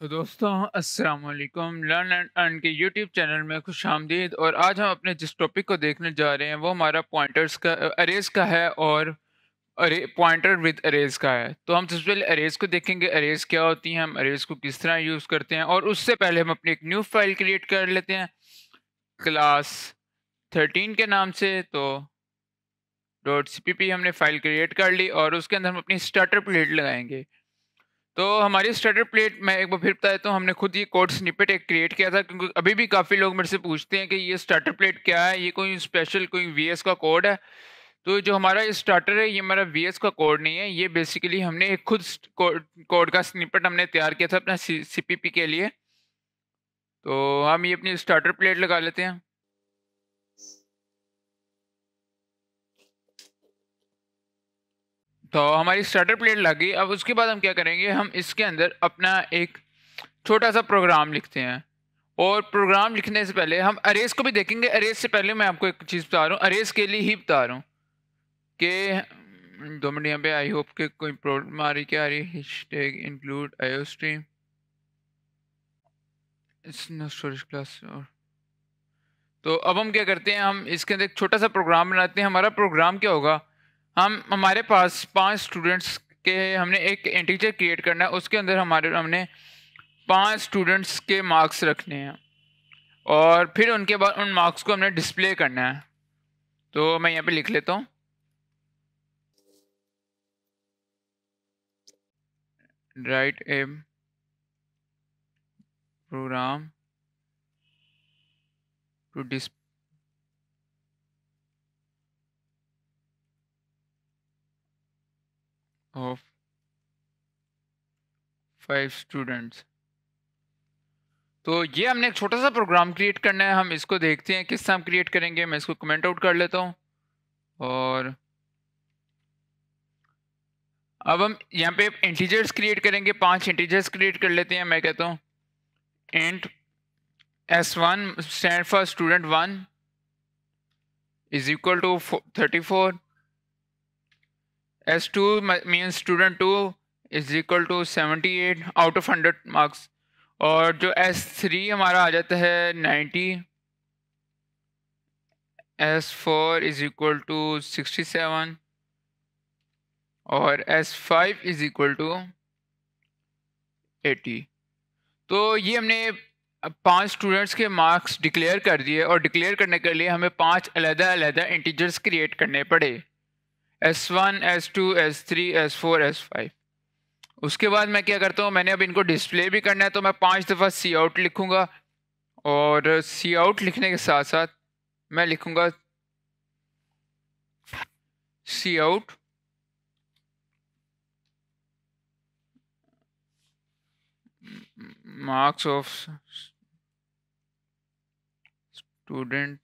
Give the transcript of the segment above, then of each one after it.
तो दोस्तों अस्सलाम वालेकुम लर्न एंड अर्न के यूट्यूब चैनल में खुशामदीद। और आज हम अपने जिस टॉपिक को देखने जा रहे हैं वो हमारा पॉइंटर्स का अरेज का है और अरे पॉइंटर विद अरेज का है। तो हम सबसे पहले अरेज को देखेंगे, अरेज क्या होती हैं, हम अरेज को किस तरह यूज़ करते हैं, और उससे पहले हम अपनी एक न्यू फाइल क्रिएट कर लेते हैं क्लास 13 के नाम से। तो .cpp हमने फाइल क्रिएट कर ली और उसके अंदर हम अपनी स्टार्टर प्लेट लगाएंगे। तो हमारी स्टार्टर प्लेट मैं एक बार फिर बताया, तो हमने खुद ये कोड स्निपेट एक क्रिएट किया था, क्योंकि अभी भी काफ़ी लोग मेरे से पूछते हैं कि ये स्टार्टर प्लेट क्या है, ये कोई स्पेशल कोई वीएस का कोड है। तो जो हमारा ये स्टार्टर है ये हमारा वीएस का कोड नहीं है, ये बेसिकली हमने एक खुद कोड का स्निपेट हमने तैयार किया था अपना सीपीपी के लिए। तो हम ये अपनी स्टार्टर प्लेट लगा लेते हैं। तो हमारी स्टार्टर प्लेट लग गई। अब उसके बाद हम क्या करेंगे, हम इसके अंदर अपना एक छोटा सा प्रोग्राम लिखते हैं। और प्रोग्राम लिखने से पहले हम अरेज को भी देखेंगे। अरेज से पहले मैं आपको एक चीज़ बता रहा हूँ, अरेज के लिए ही बता रहा हूँ कि 2 मिनट यहाँ पे। आई होप कि कोई प्रॉब्लम आ रही, क्या आ रही है। Hashtag include IO stream storage class. और तो अब हम क्या करते हैं, हम इसके अंदर एक छोटा सा प्रोग्राम बनाते हैं। हमारा प्रोग्राम क्या होगा, हमारे पास 5 स्टूडेंट्स के हमने एक इंटीजर क्रिएट करना है, उसके अंदर हमने 5 स्टूडेंट्स के मार्क्स रखने हैं और फिर उनके बाद उन मार्क्स को हमने डिस्प्ले करना है। तो मैं यहाँ पे लिख लेता हूँ, write a program to display of 5 students. तो ये हमने एक छोटा सा प्रोग्राम क्रिएट करना है। हम इसको देखते हैं किस तरह हम क्रिएट करेंगे। मैं इसको कमेंट आउट कर लेता हूँ और अब हम यहाँ पे इंटीजर्स क्रिएट करेंगे। 5 इंटीजर्स क्रिएट कर लेते हैं। मैं कहता हूँ int S1 stand for student 1 is equal to 34। S2 means student 2 is equal to 78 out of 100 marks. और जो S3 हमारा आ जाता है 90। S4 इज इक्वल टू 67 और S5 इज इक्वल टू 80। तो ये हमने 5 स्टूडेंट्स के मार्क्स डिक्लेयर कर दिए और डिक्लेयर करने के लिए हमें 5 अलग-अलग इंटीजर्स क्रिएट करने पड़े, S1 S2 S3 S4 S5। उसके बाद मैं क्या करता हूँ, मैंने अब इनको डिस्प्ले भी करना है, तो मैं 5 दफ़ा सी आउट लिखूँगा और सी आउट लिखने के साथ साथ मैं लिखूँगा cout marks of student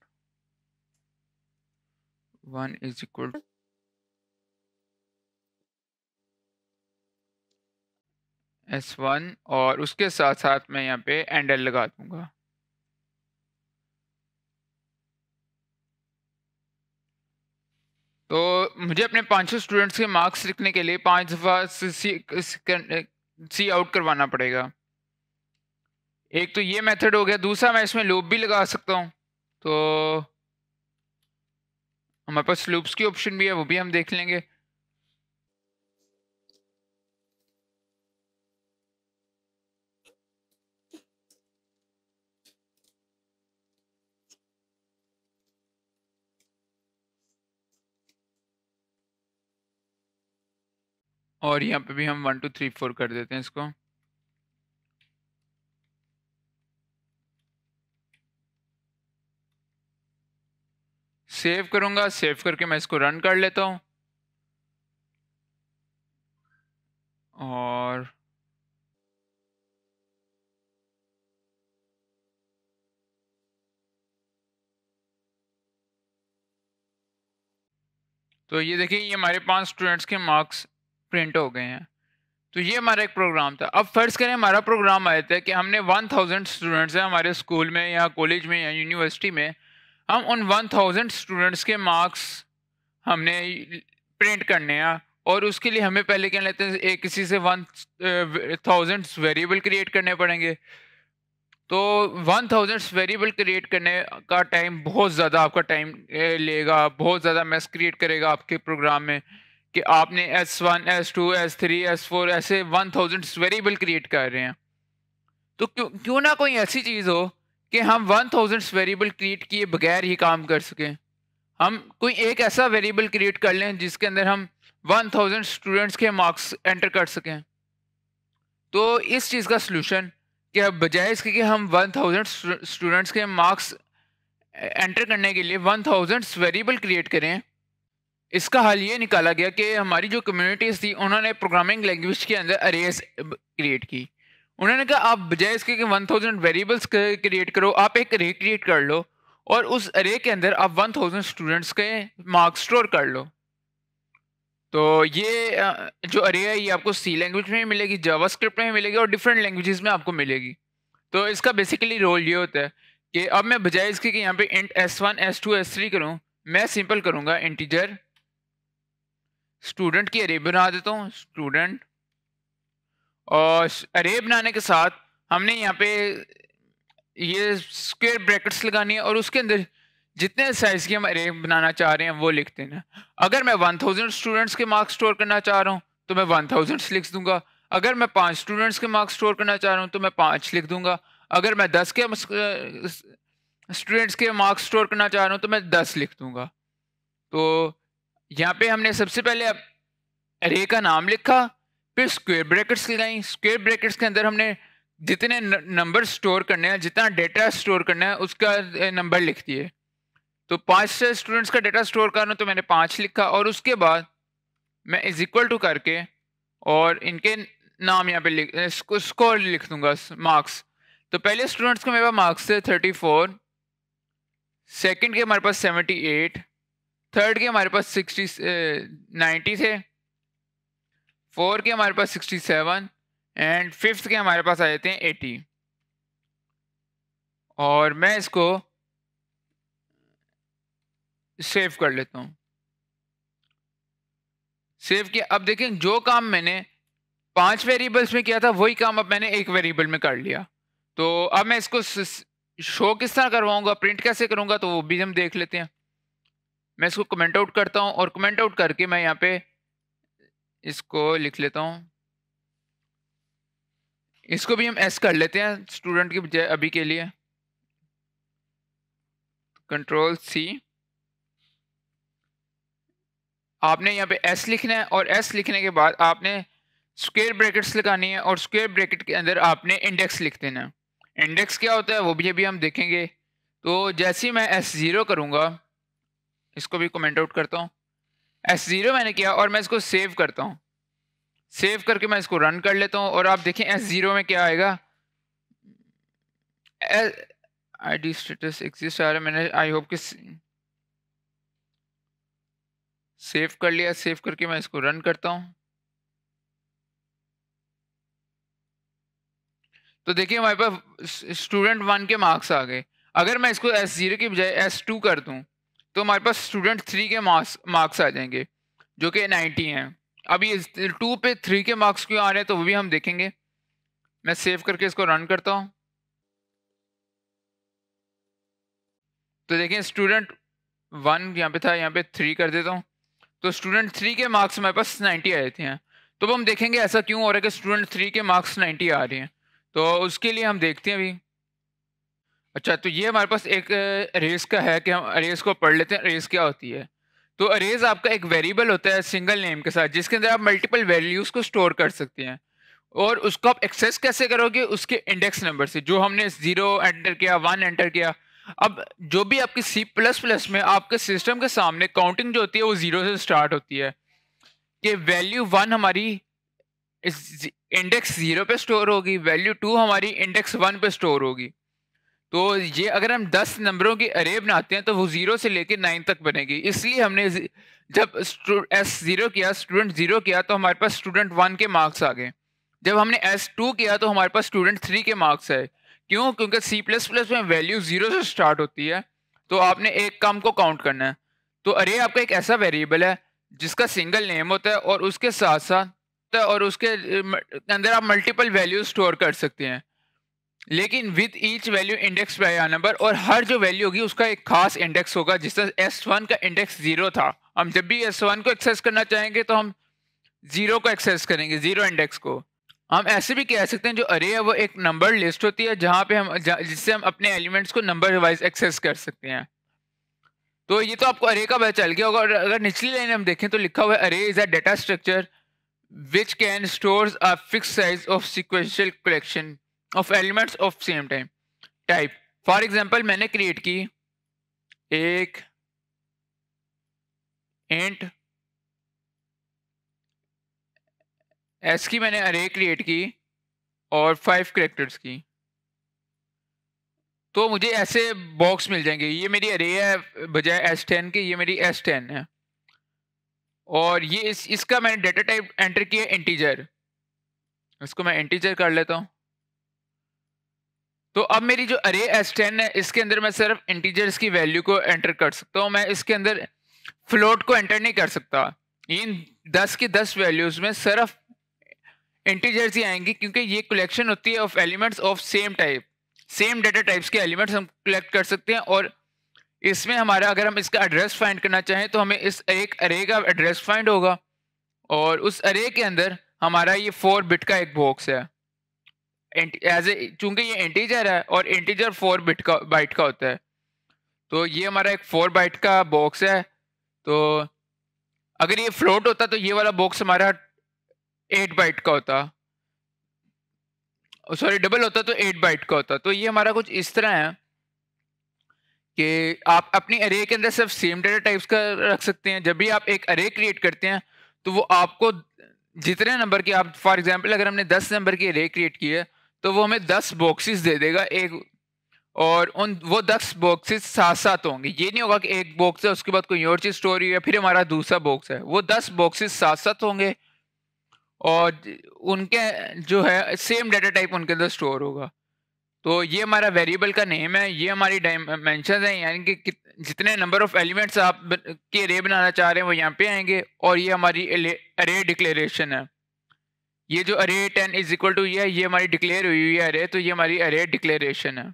1 is equal S1 और उसके साथ साथ मैं यहाँ पे एंडल लगा दूंगा। तो मुझे अपने 500 स्टूडेंट्स के मार्क्स लिखने के लिए 5 दफ़ा सी आउट करवाना पड़ेगा। एक तो ये मेथड हो गया। दूसरा मैं इसमें लूप भी लगा सकता हूँ। तो हमारे पास लूप्स की ऑप्शन भी है, वो भी हम देख लेंगे। और यहाँ पे भी हम 1 2 3 4 कर देते हैं इसको। सेव करूँगा, सेव करके मैं इसको रन कर लेता हूँ। और तो ये देखिए, ये हमारे 5 स्टूडेंट्स के मार्क्स प्रिंट हो गए हैं। तो ये हमारा एक प्रोग्राम था। अब फर्ज करें हमारा प्रोग्राम आया था कि हमने 1000 स्टूडेंट्स हैं हमारे स्कूल में या कॉलेज में या यूनिवर्सिटी में। हम उन 1000 स्टूडेंट्स के मार्क्स हमने प्रिंट करने हैं और उसके लिए हमें पहले क्या लेते हैं, एक किसी से 1000 वेरिएबल क्रिएट करने पड़ेंगे। तो 1000 वेरिएबल क्रिएट करने का टाइम बहुत ज़्यादा आपका टाइम लेगा, बहुत ज़्यादा मेस क्रिएट करेगा आपके प्रोग्राम में, कि आपने S1 S2 S3 S4 ऐसे 1000 वेरिएबल क्रिएट कर रहे हैं। तो क्यों क्यों ना कोई ऐसी चीज़ हो कि हम 1000 वेरिएबल क्रिएट किए बगैर ही काम कर सकें। हम कोई एक ऐसा वेरिएबल क्रिएट कर लें जिसके अंदर हम 1000 स्टूडेंट्स के मार्क्स एंटर कर सकें। तो इस चीज़ का सलूशन कि अब बजाय इसके कि हम 1000 स्टूडेंट्स के मार्क्स एंटर करने के लिए 1000 वेरिएबल क्रिएट करें, इसका हल ये निकाला गया कि हमारी जो कम्युनिटीज़ थी उन्होंने प्रोग्रामिंग लैंग्वेज के अंदर अरेज क्रिएट की। उन्होंने कहा आप बजाय इसके कि 1000 वेरिएबल्स क्रिएट करो, आप एक अरे क्रिएट कर लो और उस अरे के अंदर आप 1000 स्टूडेंट्स के मार्क्स स्टोर कर लो। तो ये जो अरे है ये आपको सी लैंग्वेज में भी मिलेगी, जावास्क्रिप्ट में भी मिलेगी और डिफरेंट लैंग्वेजेस में आपको मिलेगी। तो इसका बेसिकली रोल ये होता है कि अब मैं बजाय इसके कि यहाँ पे इंट S1 S2 S3 करूँ, मैं सिंपल करूँगा इंटीजर स्टूडेंट की अरे बना देता हूँ, स्टूडेंट। और अरे बनाने के साथ हमने यहाँ पे ये स्क्वायर ब्रैकेट्स लगानी है और उसके अंदर जितने साइज की हम अरे बनाना चाह रहे हैं वो लिख देना। अगर मैं 1000 स्टूडेंट्स के मार्क्स स्टोर करना चाह रहा हूँ तो मैं 1000 लिख दूंगा। अगर मैं 5 स्टूडेंट्स के मार्क्स स्टोर करना चाह रहा हूँ तो मैं 5 लिख दूंगा। अगर मैं 10 के स्टूडेंट्स के मार्क्स स्टोर करना चाह रहा हूँ तो मैं 10 लिख दूंगा। तो यहाँ पे हमने सबसे पहले अरे का नाम लिखा, फिर स्क्वायर ब्रैकेट्स लगाई। स्क्वायर ब्रैकेट्स के अंदर हमने जितने नंबर स्टोर करने हैं, जितना डेटा स्टोर करना है उसका नंबर लिख दिए। तो 5 से स्टूडेंट्स का डेटा स्टोर करना तो मैंने 5 लिखा और उसके बाद मैं इज इक्वल टू करके और इनके नाम यहाँ पे स्कोर लिख दूंगा, मार्क्स। तो पहले स्टूडेंट्स के मेरे पास मार्क्स थे 34, सेकंड के हमारे पास 78, थर्ड के हमारे पास 90 थे, 4 के हमारे पास 67 एंड फिफ्थ के हमारे पास आ जाते हैं 80। और मैं इसको सेव कर लेता हूँ। सेव किया। अब देखें जो काम मैंने 5 वेरिएबल्स में किया था वही काम अब मैंने एक वेरिएबल में कर लिया। तो अब मैं इसको शो किस तरह करवाऊंगा, प्रिंट कैसे करूंगा, तो वो भी हम देख लेते हैं। मैं इसको कमेंट आउट करता हूँ और कमेंट आउट करके मैं यहाँ पे इसको लिख लेता हूँ। इसको भी हम एस कर लेते हैं स्टूडेंट की बजाय अभी के लिए, कंट्रोल सी। आपने यहाँ पे एस लिखना है और एस लिखने के बाद आपने स्क्वायर ब्रैकेट्स लगानी है और स्क्वायर ब्रैकेट के अंदर आपने इंडेक्स लिख देना है। इंडेक्स क्या होता है वो भी अभी हम देखेंगे। तो जैसे ही मैं S0 करूँगा, इसको भी कमेंट आउट करता हूँ। S0 मैंने किया और मैं इसको सेव करता हूँ। सेव करके मैं इसको रन कर लेता हूँ और आप देखें S0 में क्या आएगा, ID स्टेटस एग्जिस्ट आ रहा है। मैंने आई होप कि सेव कर लिया। सेव करके मैं इसको रन करता हूँ। तो देखिए हमारे पास स्टूडेंट 1 के मार्क्स आ गए। अगर मैं इसको S0 की बजाय S2 कर दूं तो हमारे पास स्टूडेंट 3 के मार्क्स आ जाएंगे जो कि 90 हैं। अब ये 2 पे 3 के मार्क्स क्यों आ रहे हैं तो वो भी हम देखेंगे। मैं सेव करके इसको रन करता हूँ। तो देखिए स्टूडेंट 1 यहाँ पे था, यहाँ पे 3 कर देता हूँ। तो स्टूडेंट 3 के मार्क्स हमारे पास 90 आए थे। तो अब हम देखेंगे ऐसा क्यों हो रहा है कि स्टूडेंट 3 के मार्क्स 90 आ रहे हैं। तो उसके लिए हम देखते हैं अभी। अच्छा, तो ये हमारे पास एक अरेज का है कि हम अरेज को पढ़ लेते हैं। अरेज क्या होती है? तो अरेज आपका एक वेरिएबल होता है सिंगल नेम के साथ, जिसके अंदर आप मल्टीपल वैल्यूज को स्टोर कर सकते हैं। और उसको आप एक्सेस कैसे करोगे? उसके इंडेक्स नंबर से, जो हमने 0 एंटर किया, 1 एंटर किया। अब जो भी आपकी C++ में आपके सिस्टम के सामने काउंटिंग जो होती है वो 0 से स्टार्ट होती है कि वैल्यू 1 हमारी इस इंडेक्स 0 पे स्टोर होगी, वैल्यू 2 हमारी इंडेक्स 1 पे स्टोर होगी। तो ये अगर हम 10 नंबरों की अरे बनाते हैं तो वो 0 से लेकर 9 तक बनेगी। इसलिए हमने जब S0 किया, स्टूडेंट 0 किया, तो हमारे पास स्टूडेंट 1 के मार्क्स आ गए। जब हमने S2 किया तो हमारे पास स्टूडेंट 3 के मार्क्स आए। क्यों? क्योंकि C++ में वैल्यू 0 से स्टार्ट होती है, तो आपने एक काम को काउंट करना है। तो अरे आपका एक ऐसा वेरिएबल है जिसका सिंगल नेम होता है, और उसके साथ साथ और उसके अंदर आप मल्टीपल वैल्यू स्टोर कर सकते हैं, लेकिन with each value index bye a number, और हर जो वैल्यू होगी उसका एक खास इंडेक्स होगा। जिस तरह S1 का इंडेक्स 0 था, हम जब भी S1 को एक्सेस करना चाहेंगे तो हम 0 को एक्सेस करेंगे, 0 इंडेक्स को। हम ऐसे भी कह सकते हैं जो अरे है वो एक नंबर लिस्ट होती है, जहाँ पे हम जिससे हम अपने एलिमेंट्स को नंबर वाइज एक्सेस कर सकते हैं। तो ये तो आपको अरे का पता चल गया होगा। और अगर निचली लाइन हम देखें तो लिखा हुआ है अरे is a data structure which can stores a fixed size of sequential collection of elements of same time type। For example मैंने क्रिएट की एक इंट एस की, मैंने अरे क्रिएट की और 5 कैरेक्टर्स की, तो मुझे ऐसे बॉक्स मिल जाएंगे। ये मेरी अरे है बजाय S10 के, ये मेरी S10 है। और ये इसका मैंने डेटा टाइप एंटर किया इंटीजर, इसको मैं इंटीजर कर लेता हूँ। तो अब मेरी जो अरे S10 है इसके अंदर मैं सिर्फ इंटीजर्स की वैल्यू को एंटर कर सकता हूँ, मैं इसके अंदर फ्लोट को एंटर नहीं कर सकता। इन 10 की 10 वैल्यूज में सिर्फ इंटीजर्स ही आएंगी, क्योंकि ये कलेक्शन होती है of elements of same type, same data types के एलिमेंट्स हम कलेक्ट कर सकते हैं। और इसमें हमारा अगर हम इसका एड्रेस फाइंड करना चाहें तो हमें इस एक अरे का एड्रेस फाइंड होगा, और उस अरे के अंदर हमारा ये 4 बिट का एक बॉक्स है। एज ए चूंकि ये इंटीजर है और इंटीजर 4 बिट का बाइट का होता है, तो ये हमारा एक 4 बाइट का बॉक्स है। तो अगर ये फ्लोट होता तो ये वाला बॉक्स हमारा 8 बाइट का होता, सॉरी डबल होता तो 8 बाइट का होता। तो ये हमारा कुछ इस तरह है कि आप अपनी अरे के अंदर सिर्फ सेम डेटा टाइप्स का रख सकते हैं। जब भी आप एक अरे क्रिएट करते हैं तो वो आपको जितने नंबर की, आप फॉर एग्जांपल अगर हमने 10 नंबर की अरे क्रिएट की है तो वो हमें 10 बॉक्सेस दे देगा एक, और उन वो 10 बॉक्सेस साथ साथ होंगे। ये नहीं होगा कि एक बॉक्स है उसके बाद कोई और चीज स्टोर हुई है फिर हमारा दूसरा बॉक्स है, वो 10 बॉक्सेस साथ साथ होंगे और उनके जो है सेम डेटा टाइप उनके अंदर स्टोर होगा। तो ये हमारा वेरिएबल का नेम है, ये हमारी डायमेंशन है, यानी कि जितने नंबर ऑफ एलिमेंट्स आप की अरे बनाना चाह रहे हैं वो यहाँ पे आएंगे। और ये हमारी अरे डिक्लेरेशन है, ये जो अरे 10 इज इक्वल टू ये हमारी डिक्लेयर हुई हुई है अरे, तो ये हमारी अरे डिक्लेरेशन है।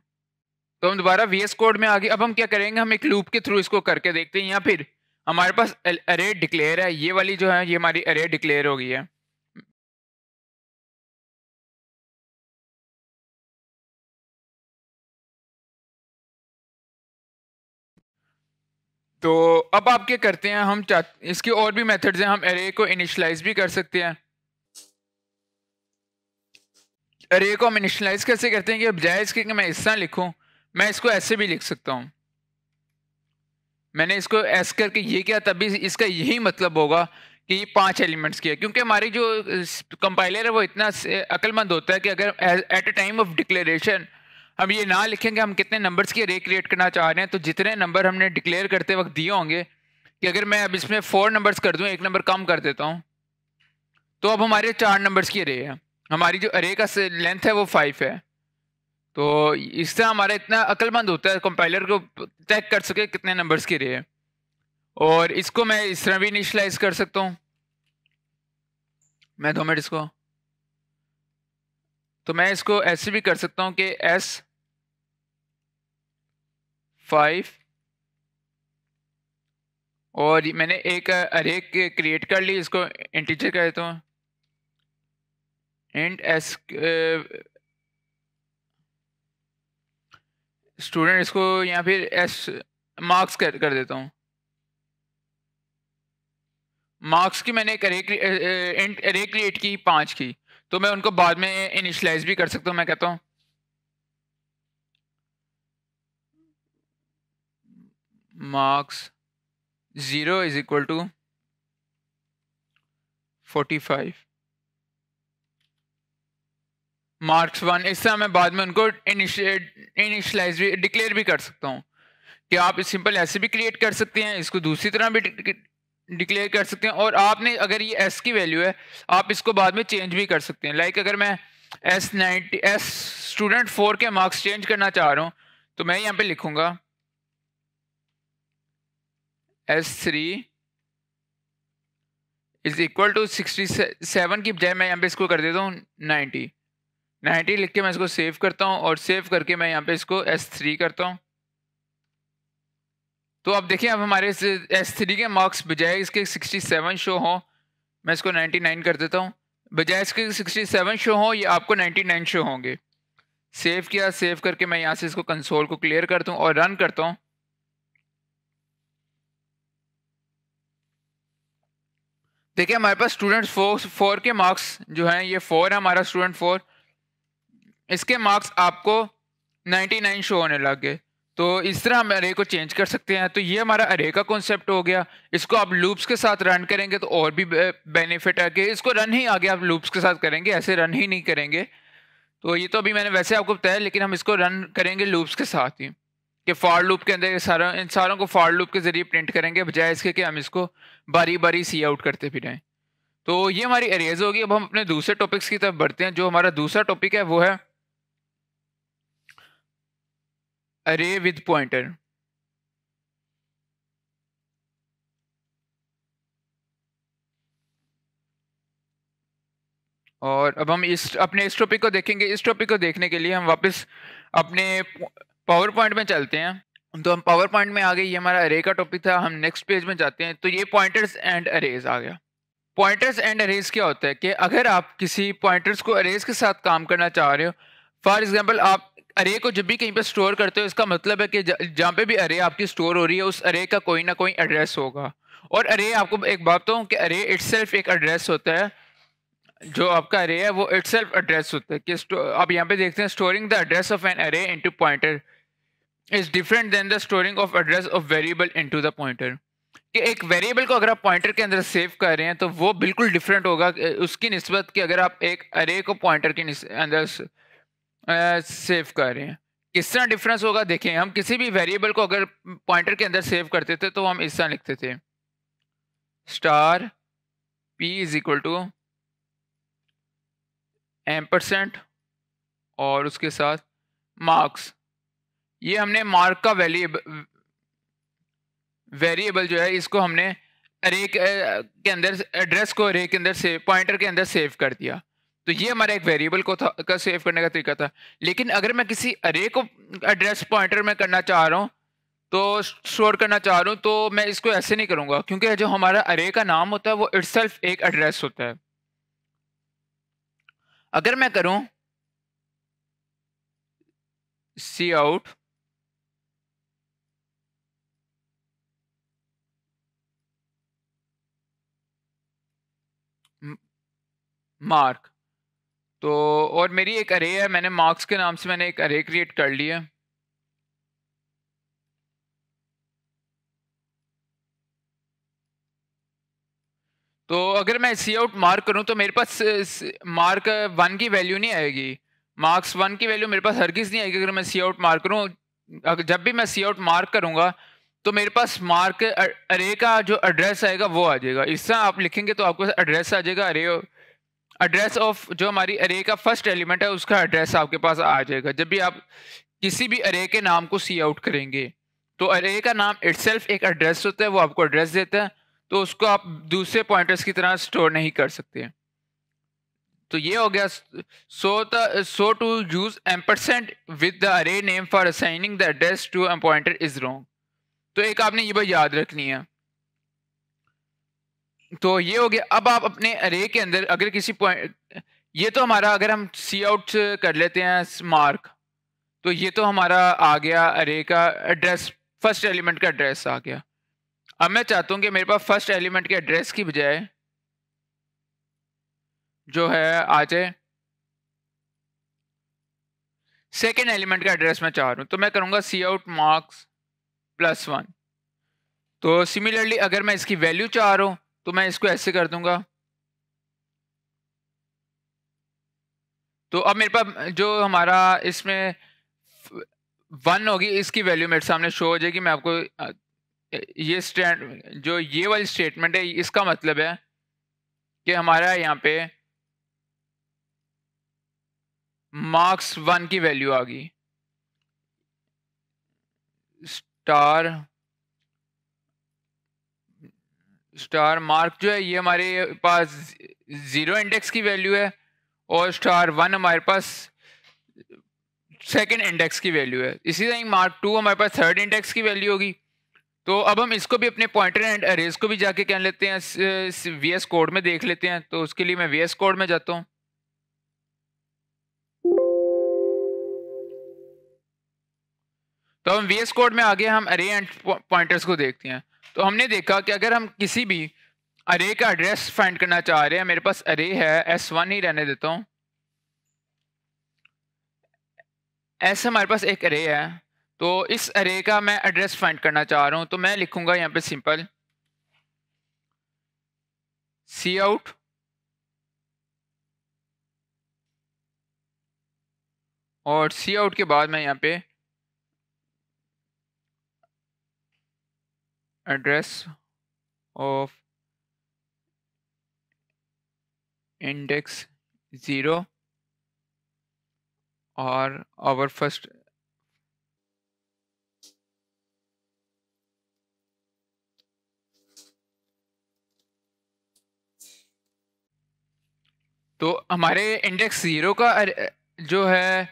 तो हम दोबारा VS कोड में आगे अब हम क्या करेंगे, हम एक लूप के थ्रू इसको करके देखते हैं। या फिर हमारे पास अरे डिक्लेयर है, ये वाली जो है ये हमारी अरे डिक्लेयर हो गई है। तो अब आप क्या करते हैं, हम इसके और भी मेथड्स हैं। हम अरे को इनिशियलाइज भी कर सकते हैं। अरे को हम इनिशियलाइज कैसे करते हैं कि बजाय इसके कि मैं इस तरह लिखूं, मैं इसको ऐसे भी लिख सकता हूं। मैंने इसको ऐसे करके ये किया, तभी इसका यही मतलब होगा कि ये 5 एलिमेंट्स की है। क्योंकि हमारी जो कंपाइलर है वो इतना अक्लमंद होता है कि अगर at a time of declaration हम ये ना लिखेंगे हम कितने नंबर्स की अरे क्रिएट करना चाह रहे हैं, तो जितने नंबर हमने डिक्लेयर करते वक्त दिए होंगे, कि अगर मैं अब इसमें 4 नंबर्स कर दूं, एक नंबर कम कर देता हूं, तो अब हमारे 4 नंबर्स की अरे है। हमारी जो अरे का लेंथ है वो 5 है। तो इससे हमारा इतना अक्लमंद होता है कंपाइलर को चेक कर सके कितने नंबर्स की अरे है। और इसको मैं इस तरह भी इनिशियलाइज कर सकता हूँ। मैं 2 मिनट इसको, तो मैं इसको ऐसे भी कर सकता हूँ कि S5, और मैंने एक अरे क्रिएट कर ली, इसको इंटीजर कर देता हूँ इंट एस स्टूडेंट, इसको यहाँ फिर एस मार्क्स कर देता हूँ। मार्क्स की मैंने एक अरे क्रिएट की 5 की, तो मैं उनको बाद में इनिशियलाइज भी कर सकता हूँ। मैं कहता हूँ marks 0 is equal to 45, marks 1। इस तरह मैं बाद में उनको इनिशियलाइज भी डिक्लेयर भी कर सकता हूँ कि आप सिंपल ऐसे भी क्रिएट कर सकते हैं, इसको दूसरी तरह भी डिक्लेयर कर सकते हैं। और आपने अगर ये एस की वैल्यू है आप इसको बाद में चेंज भी कर सकते हैं। लाइक अगर मैं S स्टूडेंट 4 के मार्क्स चेंज करना चाह रहा हूँ, तो मैं यहाँ पे लिखूंगा S3 इज इक्वल टू 67 की बजाय मैं यहाँ पे इसको कर देता हूँ 90 लिख के मैं इसको सेव करता हूँ, और सेव करके मैं यहाँ पे इसको S3 करता हूँ। तो अब देखिए, अब हमारे S3 के मार्क्स बजाय इसके 67 शो हो, मैं इसको 99 कर देता हूँ, बजाय इसके 67 शो हो, ये आपको 99 शो होंगे। सेव किया, सेव करके मैं यहाँ से इसको कंसोल को क्लियर करता हूँ और रन करता हूँ। देखिए हमारे पास स्टूडेंट 4 के मार्क्स जो हैं, ये 4 है हमारा स्टूडेंट 4, इसके मार्क्स आपको 99 शो होने लग गए। तो इस तरह हम अरे को चेंज कर सकते हैं। तो ये हमारा अरे का कॉन्सेप्ट हो गया। इसको आप लूप्स के साथ रन करेंगे तो और भी बेनिफिट है कि इसको रन ही आगे आप लूप्स के साथ करेंगे, ऐसे रन ही नहीं करेंगे। तो ये तो अभी मैंने वैसे आपको बताया, लेकिन हम इसको रन करेंगे लूप्स के साथ ही, कि फॉर लूप के अंदर इन सारों को फॉर लूप के जरिए प्रिंट करेंगे, बजाय इसके कि हम इसको बारी बारी सी आउट करते भी रहें। तो ये हमारी अरेज होगी। अब हम अपने दूसरे टॉपिक्स की तरफ बढ़ते हैं। जो हमारा दूसरा टॉपिक है वो है अरे विद पॉइंटर। और अब हम इस टॉपिक को देखेंगे। इस टॉपिक को देखने के लिए हम वापस अपने पावर पॉइंट में चलते हैं। तो हम पावर पॉइंट में आ गए, ये हमारा अरे का टॉपिक था। हम नेक्स्ट पेज में जाते हैं। तो ये पॉइंटर्स एंड अरेज आ गया। पॉइंटर्स एंड अरेज क्या होता है कि अगर आप किसी पॉइंटर्स को अरेज के साथ काम करना चाह रहे हो, फॉर एग्जांपल आप अरे को जब भी कहीं पे स्टोर करते हो, इसका मतलब है कि जहाँ पे भी अरे आपकी स्टोर हो रही है, उस अरे का कोई ना कोई एड्रेस होगा। और अरे, आपको एक बात बताऊं कि अरे इटसेल्फ एक एड्रेस होता है। जो आपका अरे है वो इटसेल्फ एड्रेस होता है कि आप यहाँ पे देखते हैं, storing the address of an array into pointer is different than the storing of address of variable into the pointer. कि एक वेरिएबल को अगर आप पॉइंटर के अंदर सेव कर रहे हैं तो वो बिल्कुल डिफरेंट होगा उसकी निस्बत कि अगर आप एक अरे को पॉइंटर के अंदर सेव कर रहे हैं। किस तरह डिफरेंस होगा देखें। हम किसी भी वेरिएबल को अगर पॉइंटर के अंदर सेव करते थे तो हम इस तरह लिखते थे, star p is equal to ampersand और उसके साथ मार्क्स। ये हमने मार्क का वेरिएबल जो है, इसको हमने अरे के अंदर एड्रेस को अरे के अंदर सेव, पॉइंटर के अंदर सेव कर दिया। तो ये हमारा एक वेरिएबल को का सेव करने का तरीका था। लेकिन अगर मैं किसी अरे को एड्रेस पॉइंटर में करना चाह रहा हूँ, तो स्टोर करना चाह रहा हूँ, तो मैं इसको ऐसे नहीं करूँगा, क्योंकि जो हमारा अरे का नाम होता है वो इटसेल्फ एक एड्रेस होता है। अगर मैं करूँ सी आउट मार्क, तो और मेरी एक अरे है, मैंने मार्क्स के नाम से मैंने एक अरे क्रिएट कर लिया। तो अगर मैं सी आउट मार्क करूं तो मेरे पास मार्क 1 की वैल्यू नहीं आएगी। मार्क्स 1 की वैल्यू मेरे पास हरगिज नहीं आएगी अगर मैं सी आउट मार्क करूं। जब भी मैं सी आउट मार्क करूंगा तो मेरे पास मार्क अरे का जो एड्रेस आएगा वो आ जाएगा। इस तरह आप लिखेंगे तो आपको एड्रेस आ जाएगा, अरे एड्रेस ऑफ जो हमारी अरे का फर्स्ट एलिमेंट है उसका एड्रेस आपके पास आ जाएगा। जब भी आप किसी भी अरे के नाम को सी आउट करेंगे तो अरे का नाम इटसेल्फ एक एड्रेस होता है, वो आपको एड्रेस देता है, तो उसको आप दूसरे पॉइंटर्स की तरह स्टोर नहीं कर सकते। तो ये हो गया। So to use ampersand with the array name for assigning the address to a pointer is wrong. तो एक आपने ये बात याद रखनी है। तो ये हो गया। अब आप अपने अरे के अंदर अगर किसी पॉइंट, ये तो हमारा अगर हम सी आउट कर लेते हैं मार्क, तो ये तो हमारा आ गया अरे का एड्रेस, फर्स्ट एलिमेंट का एड्रेस आ गया। अब मैं चाहता हूं कि मेरे पास फर्स्ट एलिमेंट के एड्रेस की बजाय जो है आ जाए सेकेंड एलिमेंट का एड्रेस मैं चाह रहा हूं, तो मैं करूंगा सी आउट मार्क्स +1। तो सिमिलरली अगर मैं इसकी वैल्यू चाह रहा हूं तो मैं इसको ऐसे कर दूंगा। तो अब मेरे पास जो हमारा इसमें 1 होगी, इसकी वैल्यू मेरे सामने शो हो जाएगी। मैं आपको ये जो ये वाली स्टेटमेंट है, इसका मतलब है कि हमारा यहाँ पे मार्क्स 1 की वैल्यू आ गई, स्टार स्टार मार्क जो है ये हमारे पास 0 इंडेक्स की वैल्यू है, और स्टार 1 हमारे पास सेकंड इंडेक्स की वैल्यू है। इसी तरह मार्क 2 हमारे पास थर्ड इंडेक्स की वैल्यू होगी। तो अब हम इसको भी अपने पॉइंटर एंड अरेज को भी जाके क्या लेते हैं, वीएस कोड में देख लेते हैं। तो उसके लिए मैं वीएस कोड में जाता हूँ। तो हम वीएस कोड में आगे हम अरे एंड पॉइंटर्स को देखते हैं। तो हमने देखा कि अगर हम किसी भी अरे का एड्रेस फाइंड करना चाह रहे हैं, मेरे पास अरे है S1 ही रहने देता हूँ, S हमारे पास एक अरे है। तो इस अरे का मैं एड्रेस फाइंड करना चाह रहा हूँ, तो मैं लिखूंगा यहाँ पे सिंपल सी आउट और सी आउट के बाद मैं यहाँ पे एड्रेस ऑफ इंडेक्स 0 और आवर फर्स्ट तो हमारे इंडेक्स 0 का जो है,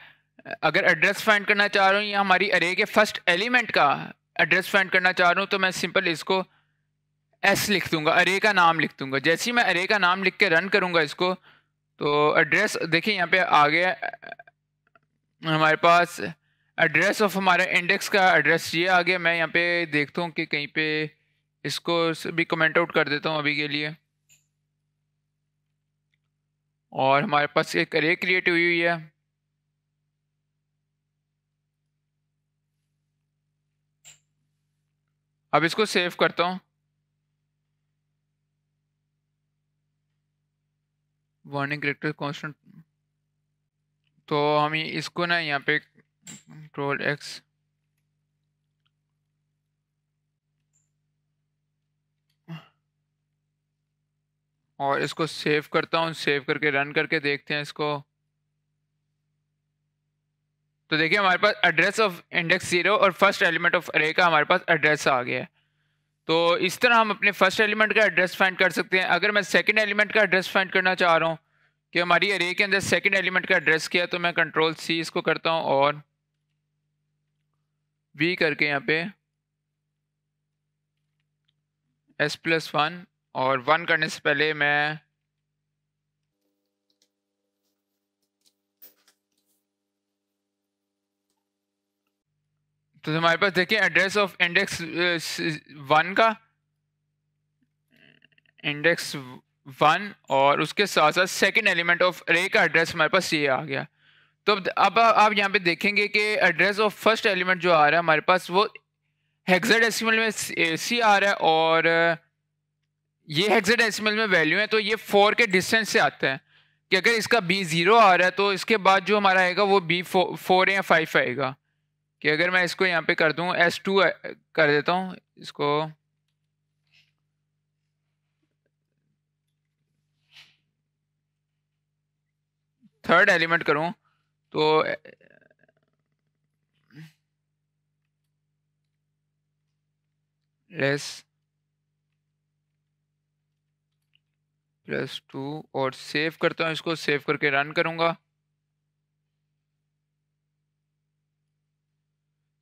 अगर एड्रेस फाइंड करना चाह रहा हूँ या हमारी अरे के फर्स्ट एलिमेंट का एड्रेस फाइंड करना चाह रहा हूँ, तो मैं सिंपल इसको एस लिख दूंगा, अरे का नाम लिख दूंगा। जैसे ही मैं अरे का नाम लिख के रन करूंगा इसको, तो एड्रेस देखिए यहाँ पे आ गया हमारे पास एड्रेस ऑफ हमारा इंडेक्स का एड्रेस ये आ गया। मैं यहाँ पे देखता हूँ कि कहीं पे इसको भी कमेंट आउट कर देता हूँ अभी के लिए। और हमारे पास एक अरे क्रिएट हुई हुई है। अब इसको सेव करता हूँ। Warning character constant. तो हम इसको ना यहाँ पे कंट्रोल एक्स और इसको सेव करता हूँ। सेव करके रन करके देखते हैं इसको। तो देखिए हमारे पास एड्रेस ऑफ इंडेक्स 0 और फर्स्ट एलिमेंट ऑफ अरे का हमारे पास एड्रेस आ गया है। तो इस तरह हम अपने फर्स्ट एलिमेंट का एड्रेस फाइंड कर सकते हैं। अगर मैं सेकंड एलिमेंट का एड्रेस फाइंड करना चाह रहा हूँ कि हमारी अरे के अंदर सेकंड एलिमेंट का एड्रेस क्या है, तो मैं कंट्रोल C इसको करता हूँ और V करके यहाँ पे S+1 और 1 करने से पहले मैं तो हमारे पास देखिए एड्रेस ऑफ इंडेक्स 1 का इंडेक्स 1 और उसके साथ साथ सेकंड एलिमेंट ऑफ अरे का एड्रेस हमारे पास ये आ गया। तो अब आप यहाँ पे देखेंगे कि एड्रेस ऑफ फर्स्ट एलिमेंट जो आ रहा है हमारे पास वो हेक्साडेसिमल में C आ रहा है, और ये हेक्साडेसिमल में वैल्यू है। तो ये 4 के डिस्टेंस से आता है कि अगर इसका B0 आ रहा है तो इसके बाद जो हमारा आएगा वो B4 या 5 आएगा। कि अगर मैं इसको यहाँ पे कर दूँ S2 कर देता हूँ इसको, थर्ड एलिमेंट करूँ तो S+2 और सेव करता हूँ इसको। सेव करके रन करूँगा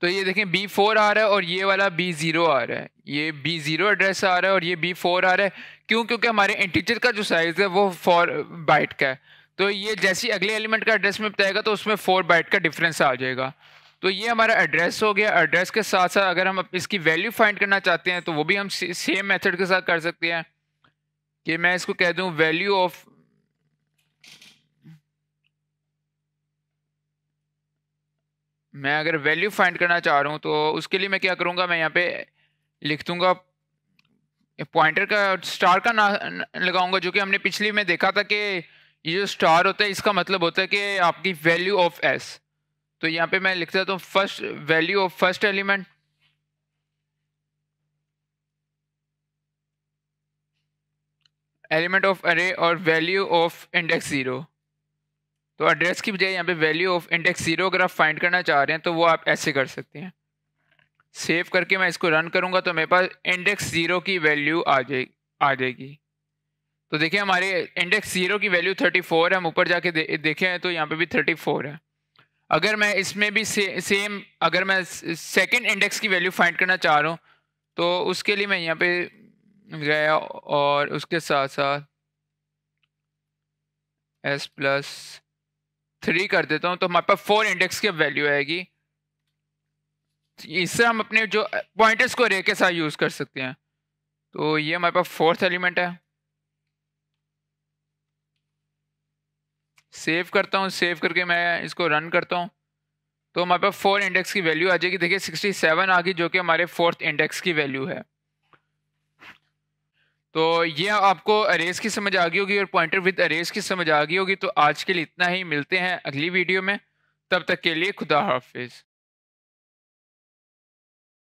तो ये देखें B4 आ रहा है और ये वाला B0 आ रहा है। ये B0 एड्रेस आ रहा है और ये B4 आ रहा है। क्यों? क्योंकि हमारे इंटीजर का जो साइज है वो 4 बाइट का है। तो ये जैसे अगले एलिमेंट का एड्रेस में बताएगा तो उसमें 4 बाइट का डिफरेंस आ जाएगा। तो ये हमारा एड्रेस हो गया। एड्रेस के साथ साथ अगर हम इसकी वैल्यू फाइंड करना चाहते हैं तो वो भी हम सेम मेथड के साथ कर सकते हैं कि मैं इसको कह दूं वैल्यू ऑफ मैं अगर वैल्यू फाइंड करना चाह रहा हूँ तो उसके लिए मैं क्या करूँगा, मैं यहाँ पे लिख दूंगा पॉइंटर का स्टार का ना लगाऊंगा, जो कि हमने पिछली में देखा था कि ये जो स्टार होता है इसका मतलब होता है कि आपकी वैल्यू ऑफ S। तो यहाँ पे मैं लिख देता हूँ first value of first element of अरे और वैल्यू ऑफ इंडेक्स 0। तो एड्रेस की बजाय यहाँ पे वैल्यू ऑफ इंडेक्स 0 अगर आप फाइंड करना चाह रहे हैं तो वो आप ऐसे कर सकते हैं। सेव करके मैं इसको रन करूंगा तो मेरे पास इंडेक्स 0 की वैल्यू आ जाएगी। तो देखिए हमारे इंडेक्स 0 की वैल्यू 34 है, हम ऊपर जाके देखें तो यहाँ पे भी 34 है। अगर मैं इसमें भी सेम अगर मैं सेकंड इंडेक्स की वैल्यू फाइंड करना चाह रहा हूँ तो उसके लिए मैं यहाँ पे गया और उसके साथ साथ s+3 कर देता हूँ, तो हमारे पास 4 इंडेक्स की वैल्यू आएगी। इससे हम अपने जो पॉइंटर्स को अरे के साथ यूज कर सकते हैं। तो ये हमारे पास 4th एलिमेंट है। सेव करता हूँ, सेव करके मैं इसको रन करता हूँ तो हमारे पास 4 इंडेक्स की वैल्यू आ जाएगी। देखिए 67 आ गई, जो कि हमारे 4th इंडेक्स की वैल्यू है। तो ये आपको अरेज की समझ आ गई होगी और पॉइंटर विद अरेज की समझ आ गई होगी। तो आज के लिए इतना ही, मिलते हैं अगली वीडियो में। तब तक के लिए खुदा हाफिज।